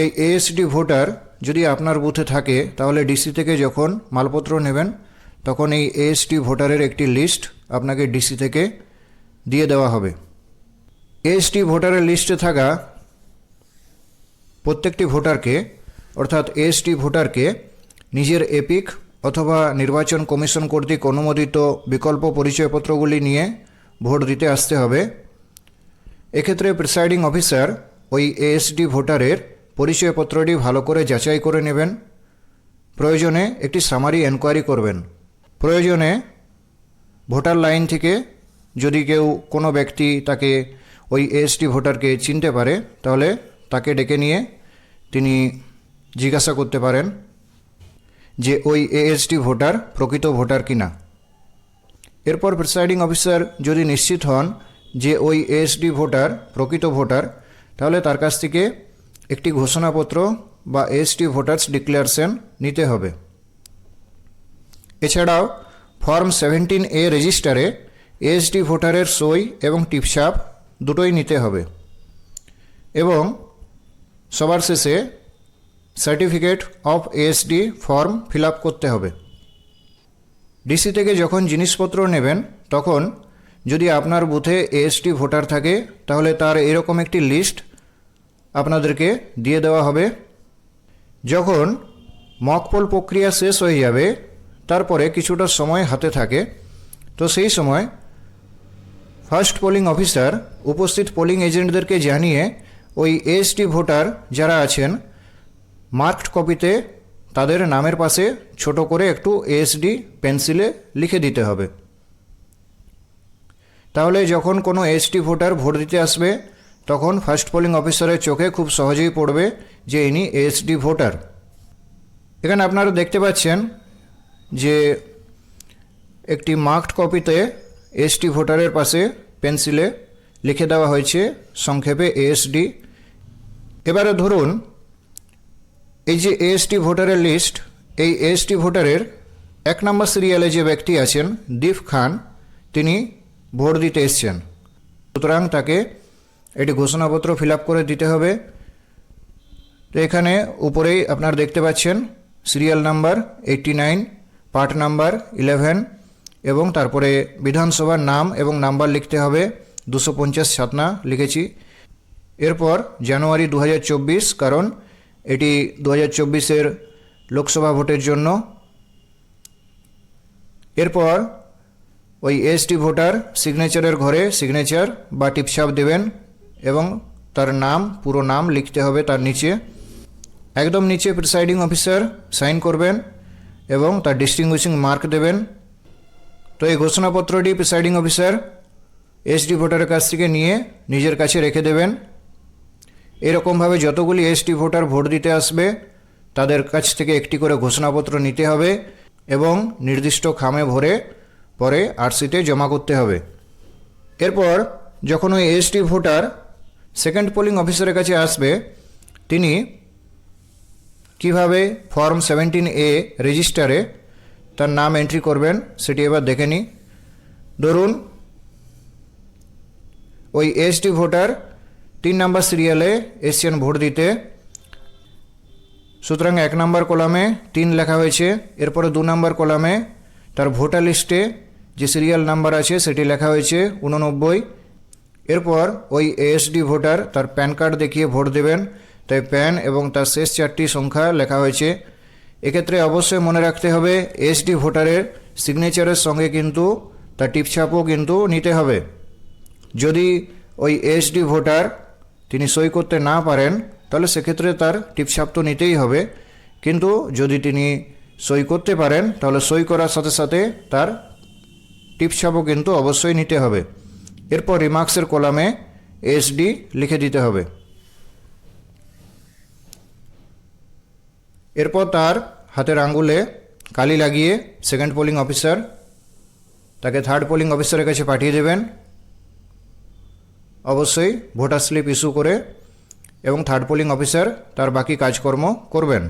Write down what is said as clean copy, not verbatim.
এই ASD voter যদি আপনার বুথে থাকে তাহলে ডিসি থেকে যখন মালপত্র নেবেন তখন এই এএসডি ভোটারের একটি লিস্ট আপনাকে ডিসি থেকে দিয়ে দেওয়া হবে। এএসডি ভোটারের লিস্টে থাকা প্রত্যেকটি ভোটারকে অর্থাৎ এএসডি ভোটারকে নিজের এপিক অথবা নির্বাচন কমিশন কর্তৃক অনুমোদিত বিকল্প পরিচয়পত্রগুলি নিয়ে ভোট দিতে আসতে হবে। এক্ষেত্রে প্রিসাইডিং অফিসার ওই এএসডি ভোটারের পরিচয়পত্রটি ভালো করে যাচাই করে নেবেন। প্রয়োজনে একটি সামারি এনকোয়ারি করবেন। প্রয়োজনে ভোটার লাইন থেকে যদি কেউ কোনো ব্যক্তি তাকে ওই এএসডি ভোটারকে চিনতে পারে তাহলে তাকে ডেকে নিয়ে তিনি জিজ্ঞাসা করতে পারেন যে ওই এএসডি ভোটার প্রকৃত ভোটার কিনা। এরপর প্রিসাইডিং অফিসার যদি নিশ্চিত হন যে ওই এএসডি ভোটার প্রকৃত ভোটার তাহলে তার কাছ থেকে একটি ঘোষণাপত্র বা এএসডি ভোটার্স ডিক্লারেশন নিতে হবে। এছাড়াও ফর্ম 17A রেজিস্টারে এএসডি ভোটারের সই এবং টিপছাপ দুটোই নিতে হবে এবং সবার শেষে certificate of ASD form fill up করতে হবে। ডিসি থেকে যখন জিনিসপত্র নেবেন তখন যদি আপনার বুথে এএসডি ভোটার থাকে তাহলে তার এরকম একটি লিস্ট আপনাদেরকে দিয়ে দেওয়া হবে। যখন মক পোল প্রক্রিয়া শেষ হয়ে যাবে তারপরে কিছুটা সময় হাতে থাকে, তো সেই সময় ফার্স্ট পোলিং অফিসার উপস্থিত পোলিং এজেন্টদেরকে জানিয়ে ওই এএসডি ভোটার যারা আছেন মার্কড কপিতে তাদের নামের পাশে ছোট করে একটু এএসডি পেন্সিলে লিখে দিতে হবে। তাহলে যখন কোনো এএসডি ভোটার ভোট দিতে আসবে তখন ফার্স্ট পোলিং অফিসারের চোখে খুব সহজেই পড়বে যে ইনি এএসডি ভোটার। এখানে আপনারা দেখতে পাচ্ছেন যে একটি মার্কড কপিতে এএসডি ভোটারের পাশে পেন্সিলে লিখে দেওয়া হয়েছে সংক্ষেপে এএসডি। এবারে ধরুন এই যে এএসডি ভোটারের লিস্ট, এই এএসডি ভোটারের 1 নম্বর সিরিয়ালে যে ব্যক্তি আছেন দীপ খান, তিনি ভোট দিতে এসছেন, সুতরাং তাকে এটি ঘোষণাপত্র ফিল আপ করে দিতে হবে। তো এখানে উপরেই আপনারা দেখতে পাচ্ছেন সিরিয়াল নাম্বার 89, পার্ট নাম্বার 11 এবং তারপরে বিধানসভার নাম এবং নাম্বার লিখতে হবে 250 ছাতনা লিখেছি। এরপর জানুয়ারি 2024, কারণ এটি 2024-এর লোকসভা ভোটের জন্য। এরপর ওই এএসডি ভোটার সিগনেচারের ঘরে সিগনেচার বা টিপছাপ দেবেন এবং তার নাম, পুরো নাম লিখতে হবে তার নিচে। একদম নিচে প্রিসাইডিং অফিসার সাইন করবেন এবং তার ডিস্টিংগুইশিং মার্ক দেবেন। তো এই ঘোষণাপত্রটি প্রিসাইডিং অফিসার এএসডি ভোটারের কাছ থেকে নিয়ে নিজের কাছে রেখে দেবেন। এরকমভাবে যতগুলি এএসডি ভোটার ভোট দিতে আসবে তাদের কাছ থেকে একটি করে ঘোষণাপত্র নিতে হবে এবং নির্দিষ্ট খামে ভরে পরে আরসিতে জমা করতে হবে। এরপর যখন ওই এএসডি ভোটার সেকেন্ড পোলিং অফিসারের কাছে আসবে তিনি কিভাবে ফর্ম 17A রেজিস্টারে তার নাম এন্ট্রি করবেন সেটি এবার দেখে নিই। ধরুন ওই এএসডি ভোটার 3 নম্বর সিরিয়ালে এসছেন ভোট দিতে, সুতরাং 1 নম্বর কলামে 3 লেখা হয়েছে। এরপরে 2 নম্বর কলামে তার ভোটার লিস্টে যে সিরিয়াল নাম্বার আছে সেটি লেখা হয়েছে 89। এরপর ওই এএসডি ভোটার তার প্যান কার্ড দেখিয়ে ভোট দেবেন, তাই প্যান এবং তার শেষ 4টি সংখ্যা লেখা হয়েছে। এক্ষেত্রে অবশ্যই মনে রাখতে হবে এএসডি ভোটারের সিগনেচারের সঙ্গে কিন্তু তার টিপছাপও কিন্তু নিতে হবে। যদি ওই এএসডি ভোটার তিনি সই করতে না পারেন তাহলে সেক্ষেত্রে তার টিপছাপ তো নিতেই হবে, কিন্তু যদি তিনি সই করতে পারেন তাহলে সই করার সাথে সাথে তার টিপছাপও কিন্তু অবশ্যই নিতে হবে। এরপর রিমার্কসের কলামে এএসডি লিখে দিতে হবে। এরপর তার হাতের আঙ্গুলে কালি লাগিয়ে সেকেন্ড পোলিং অফিসার তাকে থার্ড পোলিং অফিসারের কাছে পাঠিয়ে দেবেন, অবশ্যই ভোটার স্লিপ ইস্যু করে, এবং থার্ড পোলিং অফিসার তার বাকি কাজকর্ম করবেন।